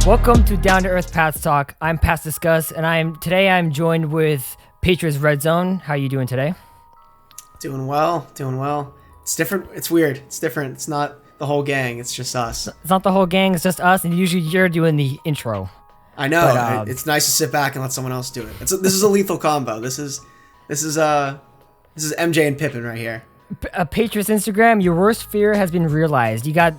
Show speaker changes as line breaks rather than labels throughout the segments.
Welcome to Down to Earth Pats Talk. I'm Pats Discuss, and today I'm joined with Patriots Red Zone. How are you doing today?
Doing well. It's different. It's weird. It's different. It's not the whole gang. It's just us.
It's not the whole gang. It's just us, and usually you're doing the intro.
I know. But, it's nice to sit back and let someone else do it. This is a lethal combo. This is MJ and Pippen right here.
Patriots Instagram, your worst fear has been realized. You got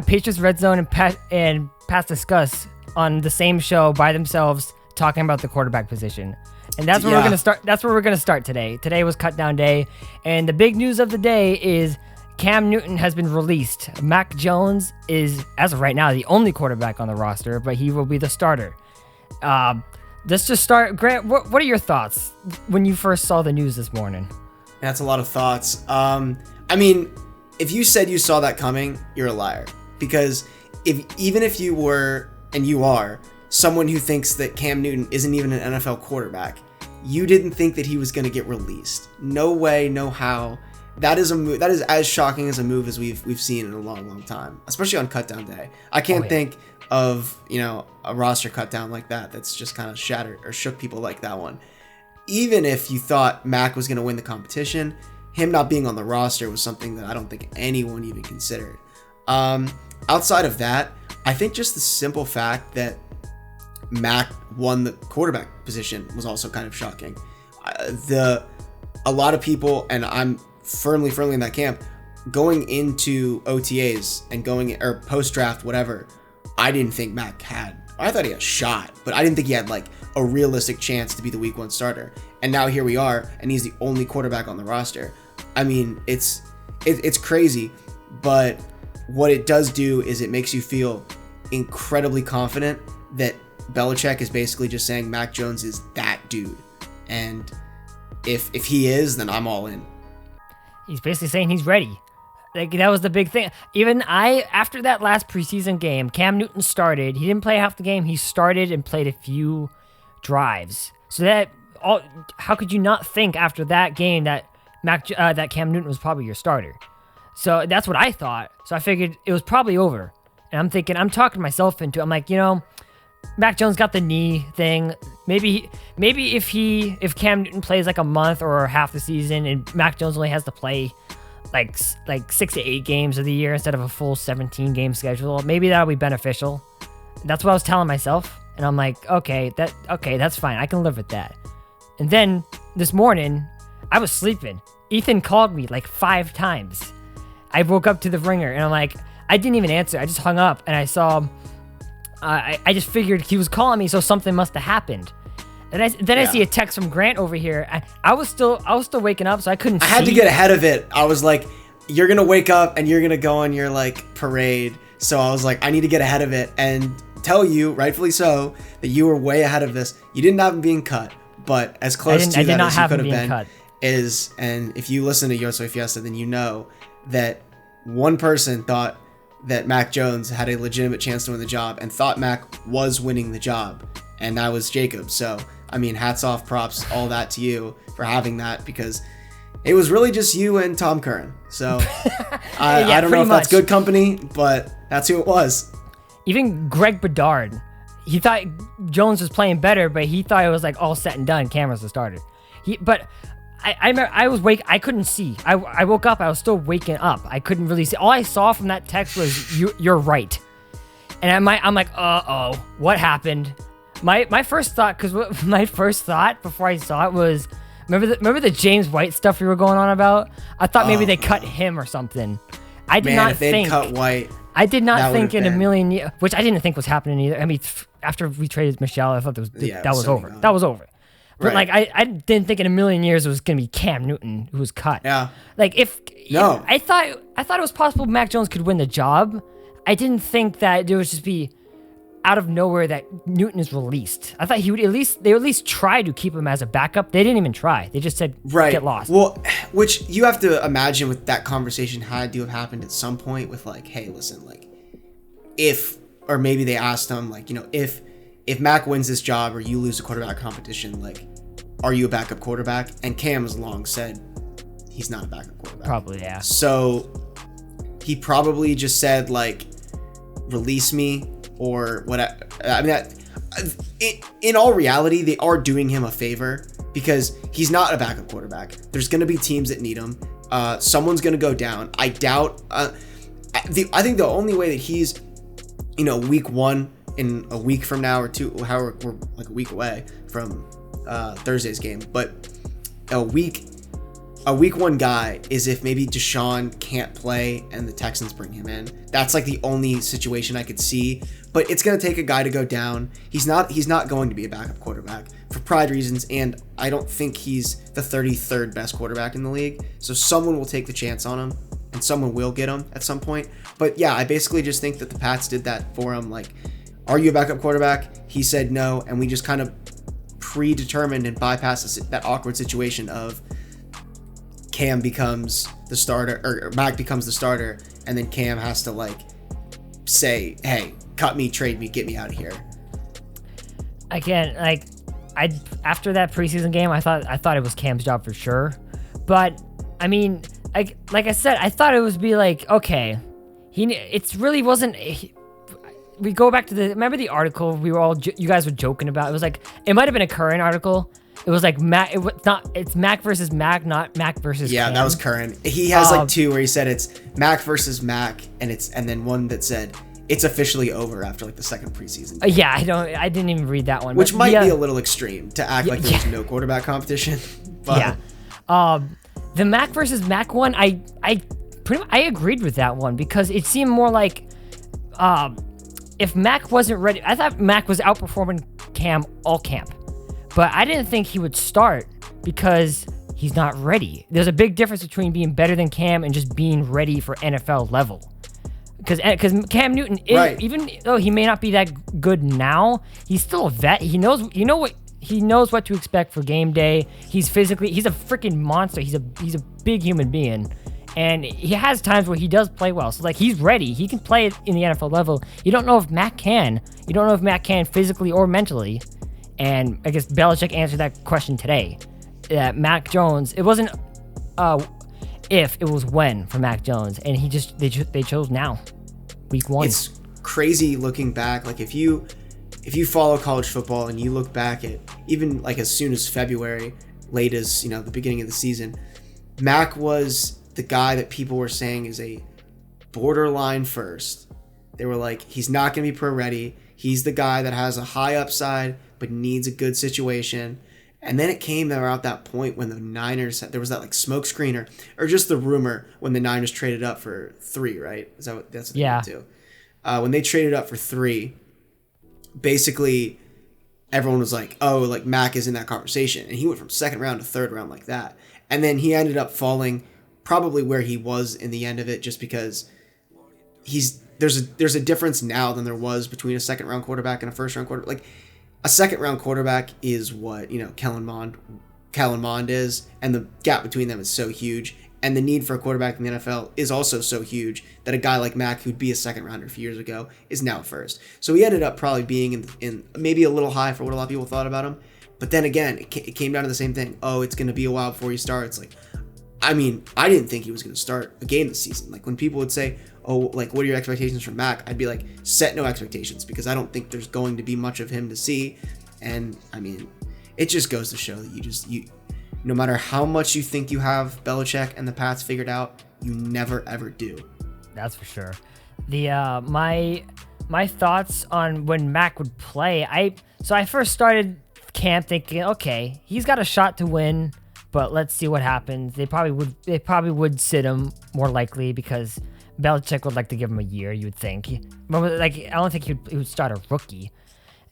Patriots Red Zone and Pats Discuss on the same show by themselves talking about the quarterback position. And that's where we're gonna start. That's where we're gonna start today. Today was cut down day, and the big news of the day is Cam Newton has been released. Mac Jones is, as of right now, the only quarterback on the roster, but he will be the starter. Let's just start. Grant, what are your thoughts when you first saw the news this morning?
That's a lot of thoughts. I mean, if you said you saw that coming, you're a liar. Because even if you were, and you are, someone who thinks that Cam Newton isn't even an NFL quarterback, you didn't think that he was going to get released. No way, no how. That is a move. That is as shocking as a move as we've seen in a long time, especially on cutdown day. I can't think of a roster cutdown like that that's just kind of shattered or shook people like that one. Even if you thought Mac was going to win the competition, him not being on the roster was something that I don't think anyone even considered. Outside of that, I think just the simple fact that Mac won the quarterback position was also kind of shocking. A lot of people, and I'm firmly in that camp, going into OTAs and or post-draft, whatever, I didn't think Mac had. I thought he had a shot, but I didn't think he had like a realistic chance to be the week 1 starter. And now here we are, and he's the only quarterback on the roster. I mean, it's crazy, but what it does do is it makes you feel incredibly confident that Belichick is basically just saying Mac Jones is that dude. And if he is, then I'm all in.
He's basically saying he's ready. Like, that was the big thing. Even after that last preseason game, Cam Newton started. He didn't play half the game. He started and played a few drives. So how could you not think after that game that that Cam Newton was probably your starter? So that's what I thought. So I figured it was probably over. And I'm thinking, I'm talking myself into it. I'm like, Mac Jones got the knee thing. Maybe if Cam Newton plays like a month or half the season, and Mac Jones only has to play like 6 to 8 games of the year instead of a full 17 game schedule, maybe that'll be beneficial. That's what I was telling myself, and I'm like, okay, that's fine. I can live with that. And then this morning, I was sleeping. Ethan called me like 5 times. I woke up to the ringer, and I'm like, I didn't even answer. I just hung up, and I saw. I just figured he was calling me, so something must have happened. And I see a text from Grant over here. I was still waking up, so I couldn't see.
I had to get ahead of it. I was like, you're going to wake up and you're going to go on your parade. So I was like, I need to get ahead of it and tell you, rightfully so, that you were way ahead of this. You didn't have him being cut, but as close to that as you could have been cut. And if you listen to Yo Soy Fiesta, then you know that one person thought that Mac Jones had a legitimate chance to win the job and thought Mac was winning the job. And that was Jacob. So, I mean, hats off, props, all that to you for having that, because it was really just you and Tom Curran. So I don't know if that's good company, but that's who it was. Even
Greg Bedard, he thought Jones was playing better, but he thought it was like all set and done. Cameron's the starter. I was I couldn't see. I woke up. I was still waking up. I couldn't really see. All I saw from that text was you're right. And I'm like, what happened? My first thought before I saw it was, remember the James White stuff we were going on about? I thought maybe they cut him or something. I did not think cut White. I did not think in a million years, which I didn't think was happening either. I mean, after we traded Michelle, I thought that was over. That was over. But right. I didn't think in a million years it was gonna be Cam Newton who was cut.
Yeah.
I thought it was possible Mac Jones could win the job. I didn't think that it would just be out of nowhere that Newton is released. I thought they would at least try to keep him as a backup. They didn't even try. They just said, get lost.
Well, which you have to imagine with that conversation had to have happened at some point with hey, listen, if, or maybe they asked him, if Mac wins this job or you lose the quarterback competition, are you a backup quarterback? And Cam has long said he's not a backup quarterback.
Probably, yeah.
So he probably just said, release me or whatever. I mean, in all reality, they are doing him a favor because he's not a backup quarterback. There's going to be teams that need him. Someone's going to go down. I doubt. I think the only way that he's, week 1 in a week from now or two, however, we're like a week away from Thursday's game, but a week 1 guy is if maybe Deshaun can't play and the Texans bring him in. That's like the only situation I could see. But it's going to take a guy to go down. He's not going to be a backup quarterback for pride reasons, and I don't think he's the 33rd best quarterback in the league. So someone will take the chance on him, and someone will get him at some point. But yeah, I basically just think that the Pats did that for him. Like, are you a backup quarterback? He said no, and we just kind of predetermined and bypassed that awkward situation of Cam becomes the starter, or Mac becomes the starter, and then Cam has to like say, hey, cut me, trade me, get me out of here.
Again, after that preseason game, I thought it was Cam's job for sure. But I mean, like I said, I thought it would be like, okay, it really wasn't. We go back to remember the article you guys were joking about? It was like, it might have been a current article. It was like it's Mac versus Mac, not Mac versus Cam.
That was current. He has like two where he said it's Mac versus Mac, and then one that said it's officially over after like the second preseason game.
I didn't even read that one.
Which might be a little extreme to act like there's no quarterback competition. But.
Yeah. The Mac versus Mac one, I agreed with that one because it seemed more like if Mac wasn't ready, I thought Mac was outperforming Cam all camp. But I didn't think he would start because he's not ready. There's a big difference between being better than Cam and just being ready for NFL level. Because Cam Newton, even though he may not be that good now, he's still a vet. He knows what to expect for game day. He's a freaking monster. He's a big human being. And he has times where he does play well. So, like, he's ready. He can play in the NFL level. You don't know if Mac can. You don't know if Mac can physically or mentally. And I guess Belichick answered that question today. Mac Jones, it wasn't if, it was when for Mac Jones. And they chose now, week 1.
It's crazy looking back. Like, if you follow college football and you look back at even like as soon as February, late as, the beginning of the season, Mac was the guy that people were saying is a borderline first. They were like, he's not going to be pro ready. He's the guy that has a high upside but needs a good situation. And then it came around that point when the Niners, there was that like smoke screener or just the rumor when the Niners traded up for 3, right? That's what they did too. When they traded up for 3, basically everyone was like, oh, like Mac is in that conversation. And he went from second round to third round like that. And then he ended up falling probably where he was in the end of it, just because there's a difference now than there was between a second round quarterback and a first round quarterback. Like, a second round quarterback is what, Kellen Mond is, and the gap between them is so huge. And the need for a quarterback in the NFL is also so huge that a guy like Mac, who'd be a second rounder a few years ago, is now first. So he ended up probably being in maybe a little high for what a lot of people thought about him. But then again, it came down to the same thing. Oh, it's going to be a while before he starts. Like, I mean, I didn't think he was going to start a game this season. Like, when people would say, oh, like, what are your expectations for Mac? I'd be like, set no expectations, because I don't think there's going to be much of him to see. And, I mean, it just goes to show that you no matter how much you think you have Belichick and the Pats figured out, you never, ever do.
That's for sure. The my thoughts on when Mac would play, I first started camp thinking, okay, he's got a shot to win, but let's see what happens. They probably would sit him more likely because Belichick would like to give him a year, you would think. Like, I don't think he would start a rookie.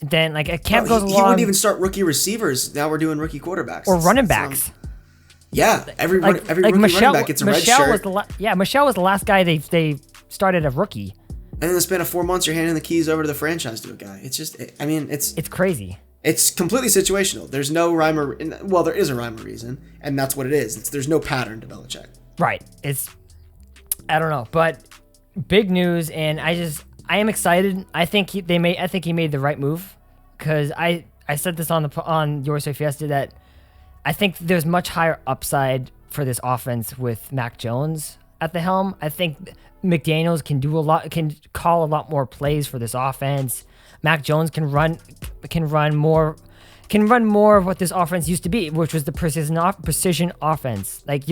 And then, like, a camp goes along. He
wouldn't even start rookie receivers. Now we're doing rookie quarterbacks.
Or running backs.
Every rookie running back gets a red shirt.
Michelle was the last guy they started a rookie.
And then in the span of 4 months, you're handing the keys over to the franchise to a guy. It's just,
it's crazy.
It's completely situational. There's no rhyme or, well, there is a rhyme or reason, and that's what it is. There's no pattern to Belichick.
Right. I don't know, but big news, and I am excited. I think he made the right move, because I said this on Yours So Fiesta that I think there's much higher upside for this offense with Mac Jones. at the helm, I think McDaniels can call a lot more plays for this offense. Mac Jones can run more of what this offense used to be, which was the precision offense. Like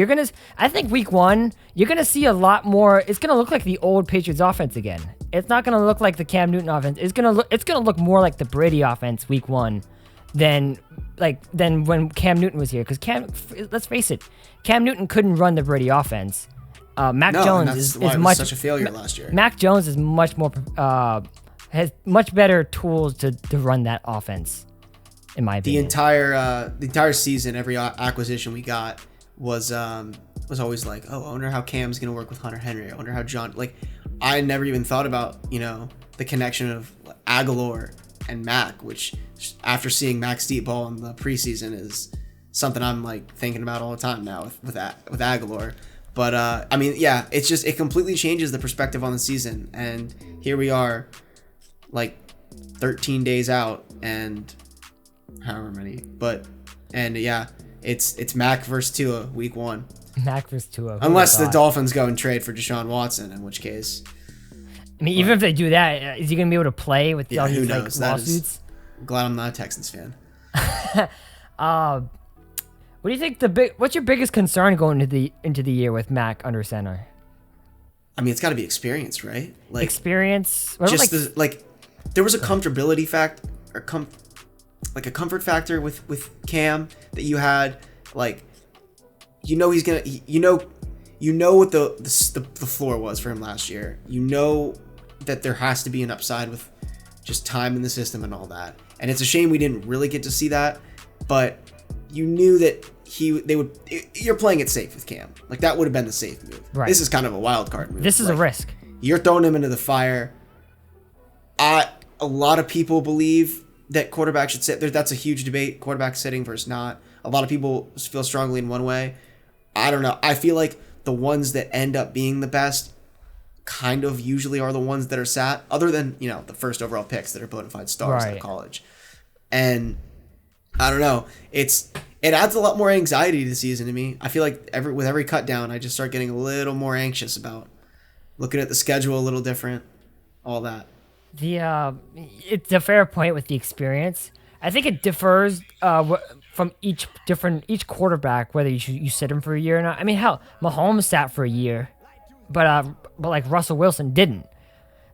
I think week 1, you're gonna see a lot more. It's gonna look like the old Patriots offense again. It's not gonna look like the Cam Newton offense. It's gonna look more like the Brady offense week 1 than when Cam Newton was here. Because let's face it, Cam Newton couldn't run the Brady offense. Mac Jones is much
such a failure last year.
Mac Jones is much more has much better tools to run that offense. In my opinion,
the entire season, every acquisition we got was always like, oh, I wonder how Cam's gonna work with Hunter Henry. I wonder how John. Like, I never even thought about the connection of Aguilar and Mac, which after seeing Mac's deep ball in the preseason is something I'm like thinking about all the time now with Aguilar. But I mean, yeah, it completely changes the perspective on the season, and here we are, like 13 days out, and however many, and yeah, it's Mac versus Tua week 1.
Mac versus Tua.
Unless the Dolphins go and trade for Deshaun Watson, in which case,
I mean, even if they do that, is he gonna be able to play with all these like lawsuits?
I'm glad I'm not a Texans fan.
What do you think what's your biggest concern going into the year with Mac under center?
I mean, it's got to be experience, right? Like
experience.
Just there was a comfortability fact or like a comfort factor with Cam that you had, like, he's gonna, what the floor was for him last year. That there has to be an upside with just time in the system and all that. And it's a shame we didn't really get to see that, but you knew that you're playing it safe with Cam. Like, that would have been the safe move.
Right.
This is kind of a wild card move.
This is a risk.
You're throwing him into the fire. A lot of people believe that quarterback should sit there. That's a huge debate, quarterback sitting versus not. A lot of people feel strongly in one way. I don't know. I feel like the ones that end up being the best kind of usually are the ones that are sat, other than, the first overall picks that are bona fide stars in college. And I don't know. It adds a lot more anxiety to the season to me. I feel like with every cut down, I just start getting a little more anxious about looking at the schedule a little different, all that.
It's a fair point with the experience. I think it differs from each quarterback, whether you sit him for a year or not. I mean, hell, Mahomes sat for a year, but like Russell Wilson didn't.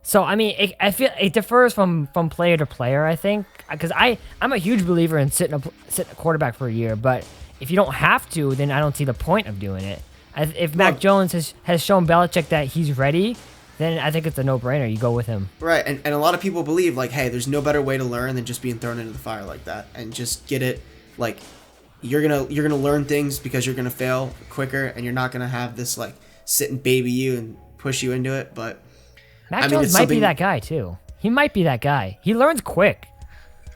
So I mean, I feel it differs from player to player. I think, because I'm a huge believer in sitting a quarterback for a year, but if you don't have to, then I don't see the point of doing it. If Mac Jones has shown Belichick that he's ready, then I think it's a no-brainer. You go with him.
Right, and a lot of people believe, like, hey, there's no better way to learn than just being thrown into the fire like that, and just get it. Like, you're gonna learn things because you're gonna fail quicker, and you're not gonna have this like sit and baby you and push you into it. But
Mac Jones might be that guy too. He might be that guy. He learns quick.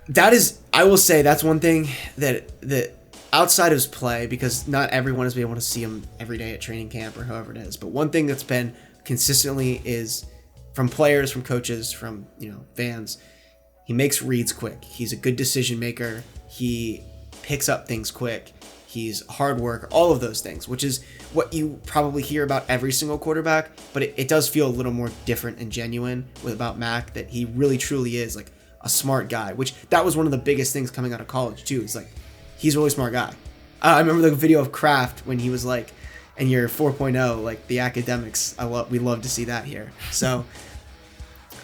That is, I will say, that's one thing that outside of his play, because not everyone has been able to see him every day at training camp or however it is. But one thing that's been consistently is from players, from coaches, from fans, he makes reads quick. He's a good decision maker. He picks up things quick. He's a hard worker, all of those things, which is what you probably hear about every single quarterback, but it does feel a little more different and genuine about Mac, that he really truly is like a smart guy, which that was one of the biggest things coming out of college too. It's like, he's a really smart guy. I remember the video of Kraft when he was like, in year 4.0, like the academics, we love to see that here. So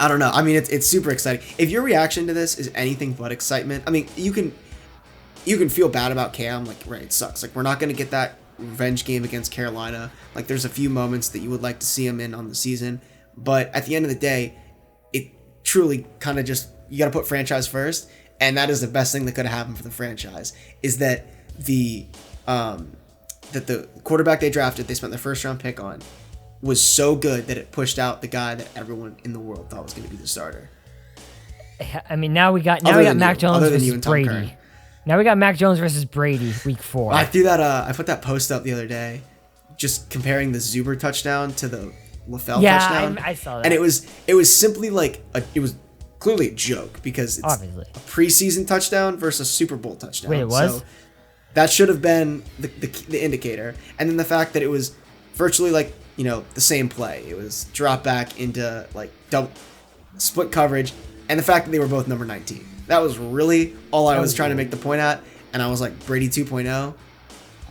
I don't know. I mean, it's super exciting. If your reaction to this is anything but excitement, I mean, you can feel bad about Cam, like, right, it sucks. Like, we're not going to get that revenge game against Carolina. Like, there's a few moments that you would like to see him in on the season, but at the end of the day, it truly kind of just, you got to put franchise first, and that is the best thing that could have happened for the franchise, is that the quarterback they drafted, they spent their first round pick on, was so good that it pushed out the guy that everyone in the world thought was going to be the starter.
I mean, now we got Mac Jones versus Brady. Now we got Mac Jones versus Brady week 4.
I threw that. I put that post up the other day, just comparing the Zuber touchdown to the LaFell touchdown.
Yeah, I saw that.
And it was simply like it was clearly a joke, because it's
obviously
a preseason touchdown versus a Super Bowl touchdown.
Wait, it was?
So that should have been the indicator. And then the fact that it was virtually like the same play. It was drop back into like double split coverage, and the fact that they were both number 19. That was really all I was trying to make the point at, and I was like, Brady 2.0.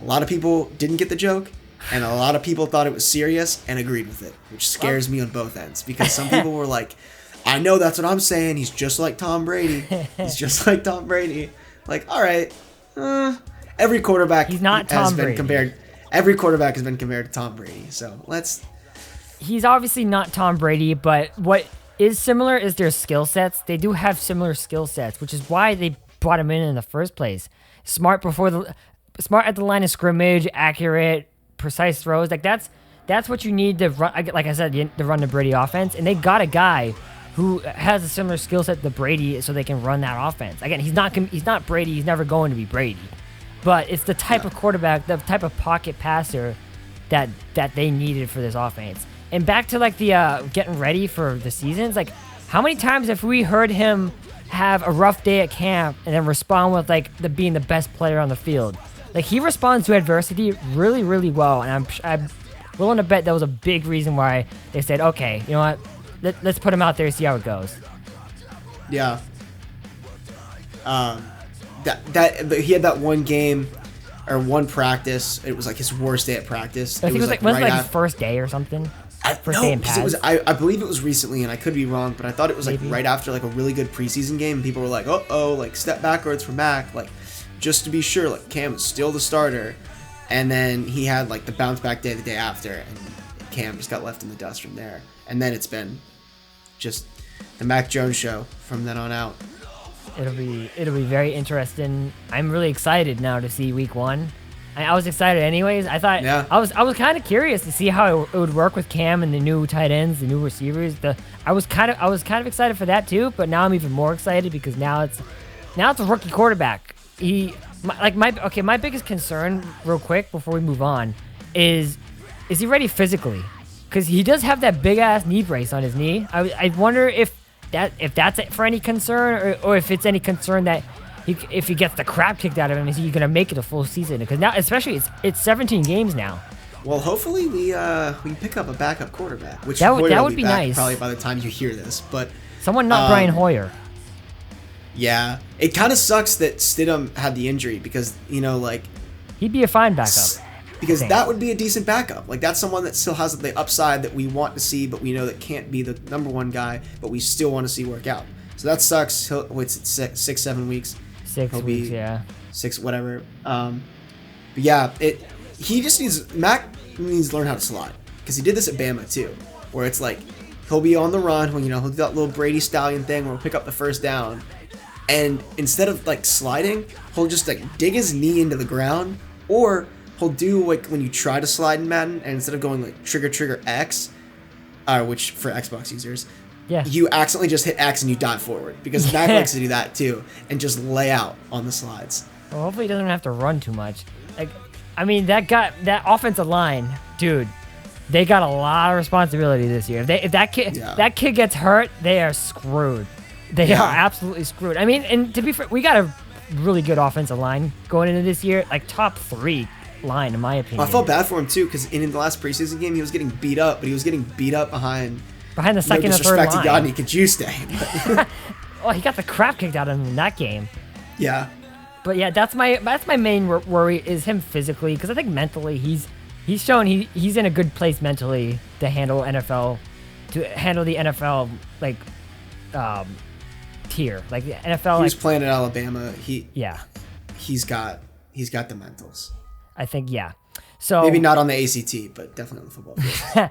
A lot of people didn't get the joke, and a lot of people thought it was serious and agreed with it, which scares me on both ends, because some people were like, I know that's what I'm saying. He's just like Tom Brady. He's just like Tom Brady. Like, all right. Every quarterback
He's not Tom Brady.
Every quarterback has been compared to Tom Brady. So
He's obviously not Tom Brady, but what is similar is their skill sets. They do have similar skill sets, which is why they brought him in the first place. Smart at the line of scrimmage, accurate, precise throws. Like that's what you need to run. Like I said, to run the Brady offense, and they got a guy who has a similar skill set to Brady, so they can run that offense. Again, he's not Brady. He's never going to be Brady, but it's the type of quarterback, the type of pocket passer that they needed for this offense. And back to like the getting ready for the seasons, like how many times have we heard him have a rough day at camp and then respond with like being the best player on the field? Like he responds to adversity really, really well, and I'm willing to bet that was a big reason why they said, okay, you know what, let's put him out there and see how it goes.
Yeah. That he had that one game or one practice. It was like his worst day at practice.
I think it was like his first day or something.
I believe it was recently, and I could be wrong, but I thought it was like right after like a really good preseason game. People were like, like step backwards for Mac, like just to be sure, like Cam is still the starter. And then he had like the bounce back day the day after, and Cam just got left in the dust from there. And then it's been just the Mac Jones show from then on out.
It'll be very interesting. I'm really excited now to see week 1. I was excited anyways. I thought I was kind of curious to see how it would work with Cam and the new tight ends, the new receivers. I was kind of excited for that too, but now I'm even more excited because now it's a rookie quarterback. My biggest concern, real quick before we move on, is he ready physically? Because he does have that big ass knee brace on his knee. I wonder if that's it for any concern, or if it's any concern that if he gets the crap kicked out of him, is he gonna make it a full season? Because now, especially, it's 17 games now.
Well, hopefully we pick up a backup quarterback, which
that would be nice.
Probably by the time you hear this, but
someone not Brian Hoyer.
Yeah, it kind of sucks that Stidham had the injury because
he'd be a fine backup.
Because that would be a decent backup. Like that's someone that still has the upside that we want to see, but we know that can't be the number one guy, but we still want to see work out. So that sucks. It's 6-7 weeks.
6 weeks, yeah.
6, whatever. But yeah, Mac needs to learn how to slide because he did this at Bama too, where it's like he'll be on the run when he'll do that little Brady Stallion thing where he'll pick up the first down, and instead of like sliding, he'll just like dig his knee into the ground, or he'll do like when you try to slide in Madden, and instead of going like trigger X, which for Xbox users, you accidentally just hit X and you dive forward because Mac likes to do that too and just lay out on the slides.
Well, hopefully he doesn't have to run too much. Like, I mean, that offensive line, dude, they got a lot of responsibility this year. If that kid gets hurt, they are screwed. They are absolutely screwed. I mean, and to be fair, we got a really good offensive line going into this year, like top 3 line in my opinion.
Well, I felt bad for him too because in the last preseason game he was getting beat up, but he was getting beat up behind
the second or third line.
To God, Cajuste.
Oh, he got the crap kicked out of him in that game.
Yeah.
But yeah, that's my main worry is him physically, because I think mentally he's shown he's in a good place mentally to handle the NFL like tier, like the NFL.
He was playing at Alabama. He's got the mentals.
I think So
maybe not on the ACT, but definitely on the football field.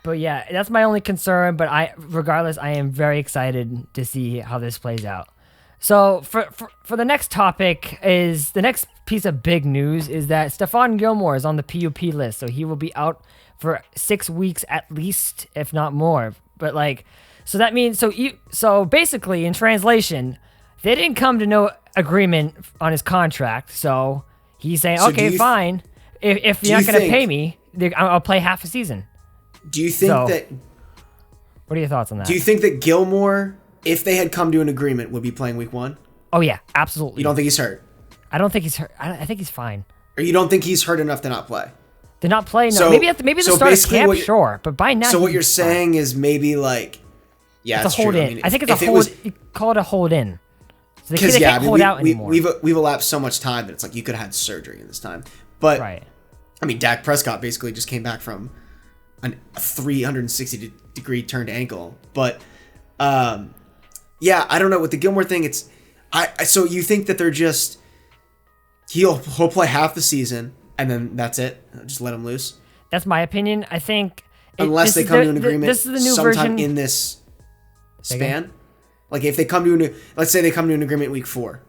But yeah, that's my only concern. But regardless, I am very excited to see how this plays out. So for the next topic is the next piece of big news is that Stephon Gilmore is on the PUP list, so he will be out for 6 weeks at least, if not more. But so that means so basically in translation, they didn't come to no agreement on his contract. So he's saying, okay, fine. If you're not going to pay me, I'll play half a season.
Do you think that?
What are your thoughts on that?
Do you think that Gilmore, if they had come to an agreement, would be playing week 1?
Oh yeah, absolutely.
You don't think he's hurt?
I don't think he's hurt. I think he's fine.
Or you don't think he's hurt enough to not play?
They're not playing.
So-
maybe at the
so
start of
basically
camp,
what you-
sure, but by now.
So what you're saying is maybe like, yeah,
it's a hold
true.
in.
I mean,
I think it's
if
a
it
hold.
was-
You call it a hold in. So they
Because
can't hold out anymore.
we've elapsed so much time that it's like you could have had surgery in this time. But
right.
I mean, Dak Prescott basically just came back from a 360-degree turned ankle. But yeah, I don't know with the Gilmore thing. It's so you think that they're just he'll play half the season and then that's it. Just let him loose.
That's my opinion. I think
Unless they come to an agreement
this is the new
sometime
version
in this span. Like if they come to let's say they come to an agreement week 4.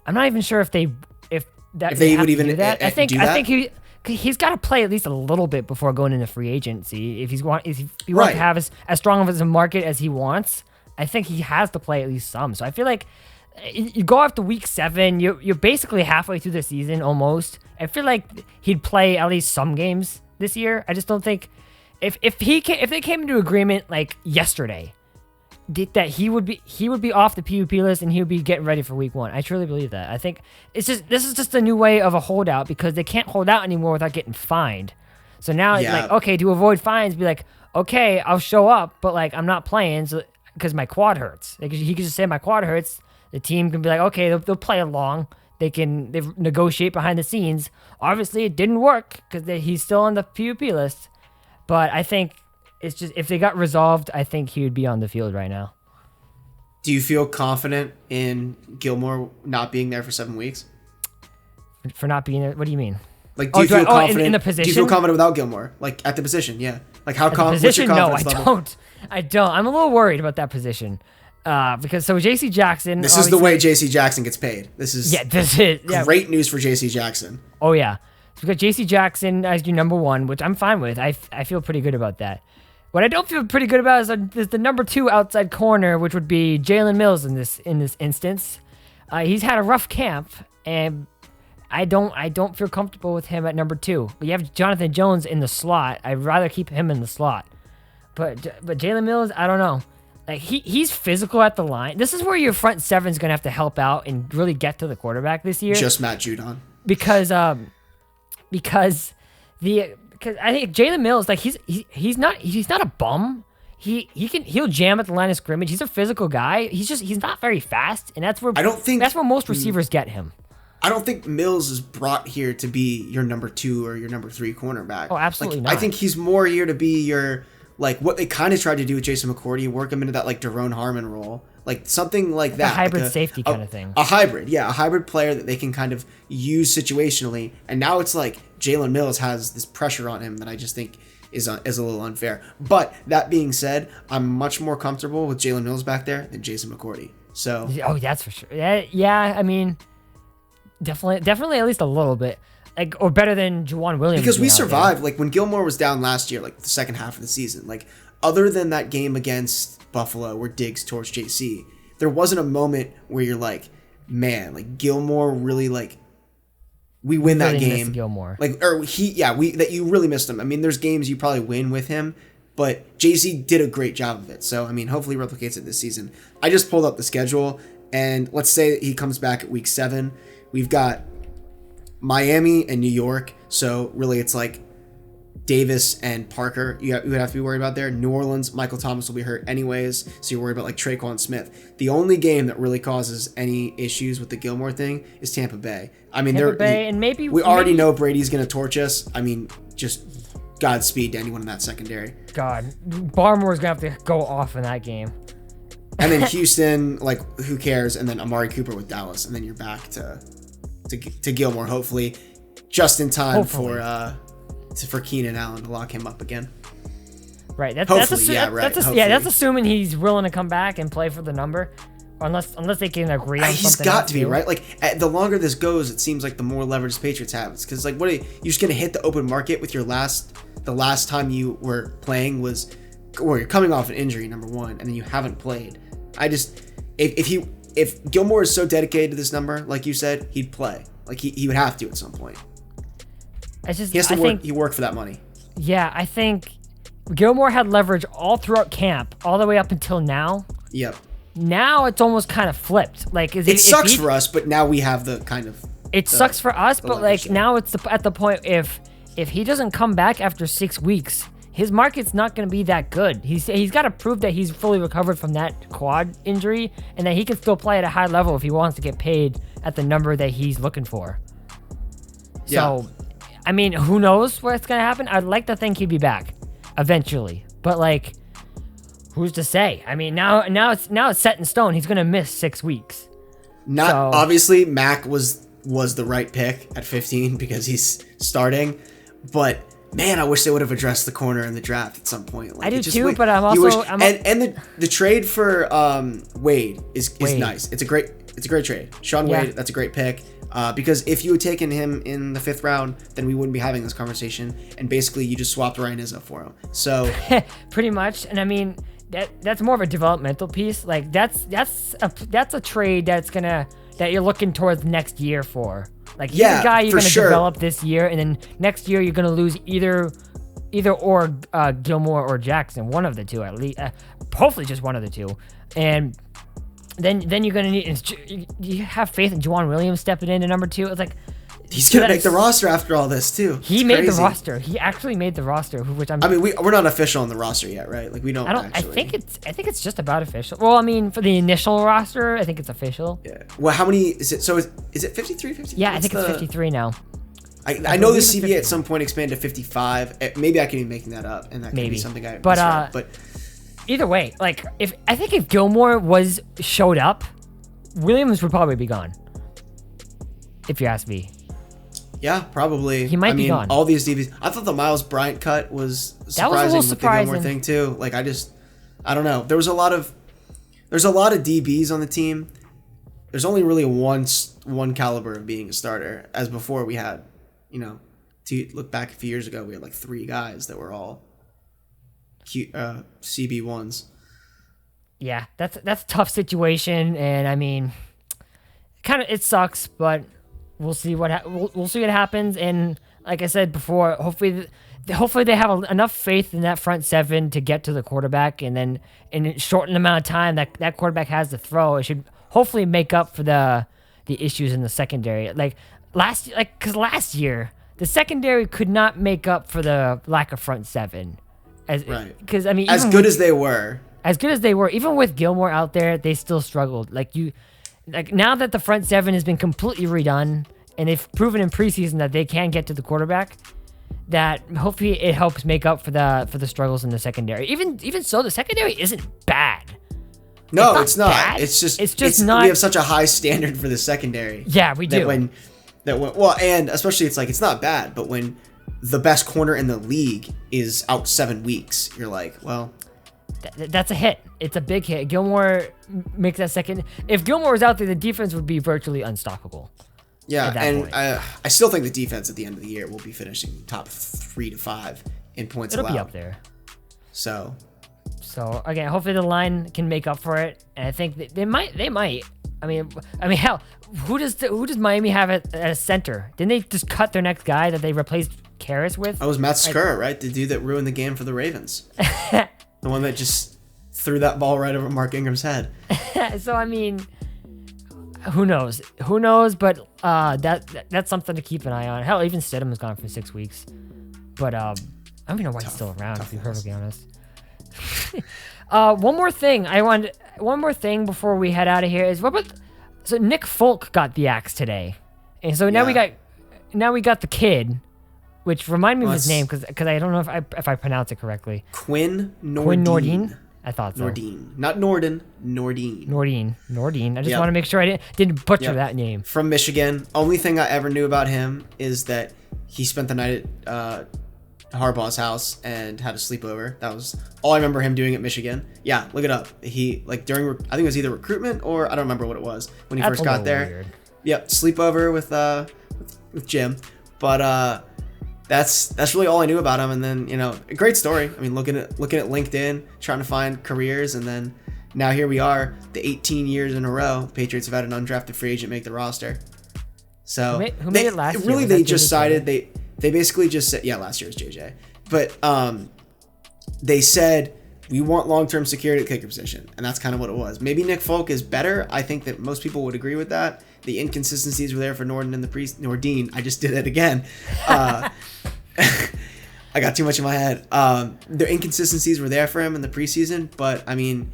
I'm not even sure if they
If they
have
would
to
even
do that. I think
do that?
I think he's got to play at least a little bit before going into free agency. If he wants
Right.
to have as strong of a market as he wants, I think he has to play at least some. So I feel like you go after week 7, you're basically halfway through the season almost. I feel like he'd play at least some games this year. I just don't think if they came into agreement like yesterday that he would be off the PUP list and he would be getting ready for week 1. I truly believe that. I think this is just a new way of a holdout because they can't hold out anymore without getting fined. So now it's like, okay, to avoid fines, be like, okay, I'll show up, but like I'm not playing because my quad hurts. Like he could just say my quad hurts. The team can be like, okay, they'll play along. They negotiate behind the scenes. Obviously, it didn't work because he's still on the PUP list. But I think it's just if they got resolved, I think he would be on the field right now.
Do you feel confident in Gilmore not being there for 7 weeks?
For not being there? What do you mean?
Like, do you feel confident
in the position?
Do you feel confident without Gilmore? Like at the position, yeah. Like how confident?
Position?
What's your
No,
confidence
I
level?
don't. I don't. I'm a little worried about that position. Because J.C. Jackson.
This is the way J.C. Jackson gets paid. This is great news for J.C. Jackson.
Oh yeah, so we got J.C. Jackson as your number 1, which I'm fine with. I feel pretty good about that. What I don't feel pretty good about is the number 2 outside corner, which would be Jalen Mills in this instance. He's had a rough camp, and I don't feel comfortable with him at number 2. You have Jonathan Jones in the slot. I'd rather keep him in the slot. But Jalen Mills, I don't know. Like he's physical at the line. This is where your front 7 is gonna have to help out and really get to the quarterback this year.
Just Matt Judon.
Because I think Jalen Mills, like he's not a bum. He'll jam at the line of scrimmage. He's a physical guy. He's not very fast, and that's where most receivers get him.
I don't think Mills is brought here to be your number 2 or your number 3 cornerback.
Oh, absolutely not.
I think he's more here to be your like what they kind of tried to do with Jason McCourty, work him into that like Daron Harmon role, like something like that,
a hybrid
like
safety kind of thing.
A hybrid player that they can kind of use situationally. And now it's like Jalen Mills has this pressure on him that I just think is a little unfair. But that being said, I'm much more comfortable with Jalen Mills back there than Jason McCourty. So
that's for sure. Yeah. I mean, definitely at least a little bit. Like, or better than Juwan Williams.
Because we survived. Like, when Gilmore was down last year, like, the second half of the season, like, other than that game against Buffalo where Diggs torched JC, there wasn't a moment where you're like, man, like, Gilmore really, like, we win that game.
Missed Gilmore.
Like, or that you really missed him. I mean, there's games you probably win with him, but JC did a great job of it. So, I mean, hopefully he replicates it this season. I just pulled up the schedule, and let's say that he comes back at week 7. We've got Miami and New York, so really it's like Davis and Parker you would have to be worried about there. New Orleans, Michael Thomas will be hurt anyways, so you're worried about like Traquan Smith. The only game that really causes any issues with the Gilmore thing is Tampa Bay. I mean, we already know Brady's going to torch us. I mean, just Godspeed to anyone in that secondary.
God, Barmore's going to have to go off in that game.
And then Houston, like, who cares? And then Amari Cooper with Dallas, and then you're back to Gilmore, hopefully, just in time for Keenan Allen to lock him up again.
Right. That's assuming he's willing to come back and play for the number, unless they can agree on something.
He's got to be, right? Like, the longer this goes, it seems like the more leverage the Patriots have. It's because, like, you're just gonna hit the open market with the last time you were playing was, or you're coming off an injury, number 1, and then you haven't played. If Gilmore is so dedicated to this number, like you said, he'd play. Like he would have to at some point. He worked for that money.
Yeah, I think Gilmore had leverage all throughout camp, all the way up until now.
Yep.
Now it's almost kind of flipped. Like
it sucks for us, but now we have the kind of.
It sucks for us, but like now it's at the point if if he doesn't come back after 6 weeks, his market's not going to be that good. He's got to prove that he's fully recovered from that quad injury and that he can still play at a high level if he wants to get paid at the number that he's looking for.
Yeah.
So, I mean, who knows what's going to happen? I'd like to think he'd be back eventually. But, like, who's to say? I mean, now it's set in stone. He's going to miss 6 weeks.
Obviously, Mac was the right pick at 15 because he's starting. But, man, I wish they would have addressed the corner in the draft at some point. Like,
I do too, but I'm also...
the trade for Wade is nice. It's a great trade. Sean Wade, that's a great pick. Because if you had taken him in the 5th round, then we wouldn't be having this conversation. And basically, you just swapped Ryan Izzo for him. So
pretty much. And I mean, that's more of a developmental piece. Like that's a trade that you're looking towards next year for. Like he's a guy you're gonna develop this year, and then next year you're gonna lose either Gilmore or Jackson, one of the two at least. Hopefully, just one of the two, and. Then you're gonna need. You have faith in Juwan Williams stepping into number 2. It's like
he's gonna make the roster after all this too.
He made the roster. He actually made the roster. Which I mean,
we're not official on the roster yet, right? Like we don't.
I think it's just about official. Well, I mean, for the initial roster, I think it's official.
Yeah. Well, how many is it? So is it 53? 53?
Yeah, I think it's 53 now.
I know the CBA at some point expanded to 55. Maybe I could be making that up, and that could be something I. But
either way, like I think if Gilmore showed up, Williams would probably be gone. If you ask me.
Yeah, probably.
He might be gone.
All these DBs. I thought the Miles Bryant cut was surprising with the Gilmore thing too. Like I don't know. There's a lot of DBs on the team. There's only really one caliber of being a starter. As before we had, to look back a few years ago, we had like 3 guys that were all CB1s.
Yeah, that's a tough situation, and I mean, it sucks, but we'll see what happens. And like I said before, hopefully they have enough faith in that front 7 to get to the quarterback, and then in a shortened amount of time that quarterback has to throw, it should hopefully make up for the issues in the secondary. Because last year the secondary could not make up for the lack of front 7.
Right.
Because I mean,
as good as they were,
even with Gilmore out there, they still struggled. Now that the front 7 has been completely redone, and they've proven in preseason that they can get to the quarterback, that hopefully it helps make up for the struggles in the secondary. Even so, the secondary isn't bad.
No, it's not.
Bad.
It's just not. We have such a high standard for the secondary.
Yeah, we do.
And especially it's not bad, but when the best corner in the league is out 7 weeks, you're like, well,
that's a hit. It's a big hit. Gilmore makes that second. If Gilmore was out there, the defense would be virtually unstoppable.
Yeah, and I still think the defense at the end of the year will be finishing top 3 to 5 in points allowed.
It'll be up there.
So
again, hopefully the line can make up for it, and I think that they might. I mean, hell, who does Miami have at a center? Didn't they just cut their next guy that they replaced Karras with?
That was Matt Skura, right? The dude that ruined the game for the Ravens. The one that just threw that ball right over Mark Ingram's head.
So I mean, who knows? But that's something to keep an eye on. Hell, even Stidham is gone for 6 weeks. But I don't even know why he's still around. To be perfectly honest. One more thing before we head out of here is so Nick Folk got the axe today, and so now we got the kid, which remind me of his name because I don't know if I pronounce it correctly.
Quinn Nordin.
Quinn Nordin. I thought so.
Nordin, not Nordin. Nordin.
Nordin. I just want to make sure I didn't butcher that name. From
Michigan. Only thing I ever knew about him is that he spent the night at Harbaugh's house and had a sleepover. That was all I remember him doing at Michigan. Yeah, look it up. He during I think it was either recruitment or I don't remember what it was when he first got there. Weird. Yep, sleepover with Jim. But that's really all I knew about him. And then a great story. I mean, looking at LinkedIn, trying to find careers, and then now here we are. The 18 years in a row, Patriots have had an undrafted free agent make the roster. So
who made it last year?
Really, they just decided They basically just said, last year was JJ. But they said, we want long-term security at kicker position. And that's kind of what it was. Maybe Nick Folk is better. I think that most people would agree with that. The inconsistencies were there for Nordin and Nordin. I just did it again. I got too much in my head. The inconsistencies were there for him in the preseason, but I mean,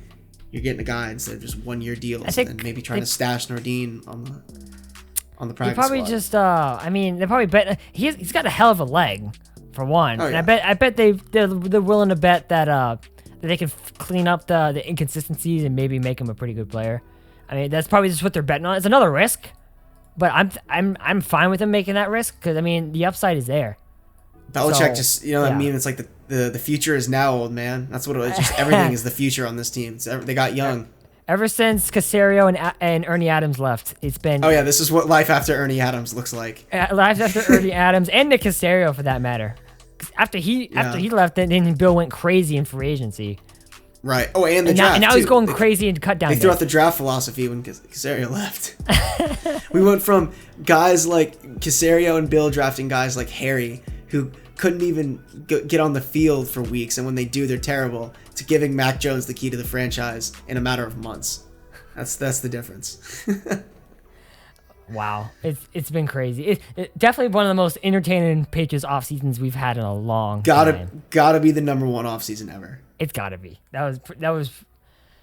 you're getting a guy instead of just 1-year deals, and maybe trying to stash Nordin on the practice
probably
squad.
just I mean, they probably bet he's got a hell of a leg for one.
Oh, yeah.
And I bet they're willing to bet that they can clean up the inconsistencies and maybe make him a pretty good player. I mean, that's probably just what they're betting on. It's another risk, but I'm fine with them making that risk because I mean the upside is there.
Belichick just, what I mean? It's like the future is now, old man. That's what it is. Just everything is the future on this team. They got young.
Ever since Caserio and Ernie Adams left, it's been...
Oh, yeah, this is what life after Ernie Adams looks like.
Life after Ernie Adams and Nick Caserio, for that matter. After he left, then Bill went crazy in free agency.
Right. Oh, and the draft,
and now
too.
He's going crazy and cut down.
They threw out the draft philosophy when Caserio left. We went from guys like Caserio and Bill drafting guys like Harry, who couldn't even get on the field for weeks, and when they do, they're terrible, to giving Mac Jones the key to the franchise in a matter of months. That's the difference.
Wow, it's been crazy. It definitely one of the most entertaining Patriots off seasons we've had in a long time.
Gotta be the number one off season ever.
It's gotta be. That was.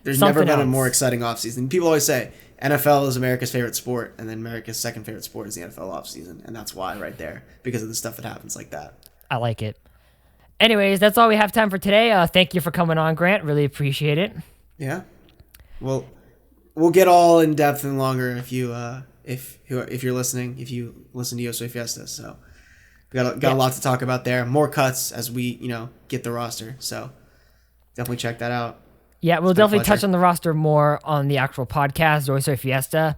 There's never been a more exciting off season. People always say NFL is America's favorite sport, and then America's second favorite sport is the NFL off season, and that's why right there, because of the stuff that happens like that.
I like it. Anyways, that's all we have time for today. Thank you for coming on, Grant. Really appreciate it.
Yeah. Well, we'll get all in depth and longer if you're listening. If you listen to Yo Soy Fiesta, so we got a lot to talk about there. More cuts as we get the roster. So definitely check that out.
Yeah, we'll definitely touch on the roster more on the actual podcast, Yo Soy Fiesta.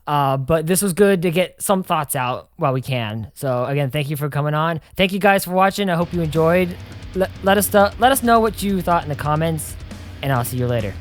But this was good to get some thoughts out while we can. So again, thank you for coming on. Thank you guys for watching. I hope you enjoyed. Let us know what you thought in the comments, and I'll see you later.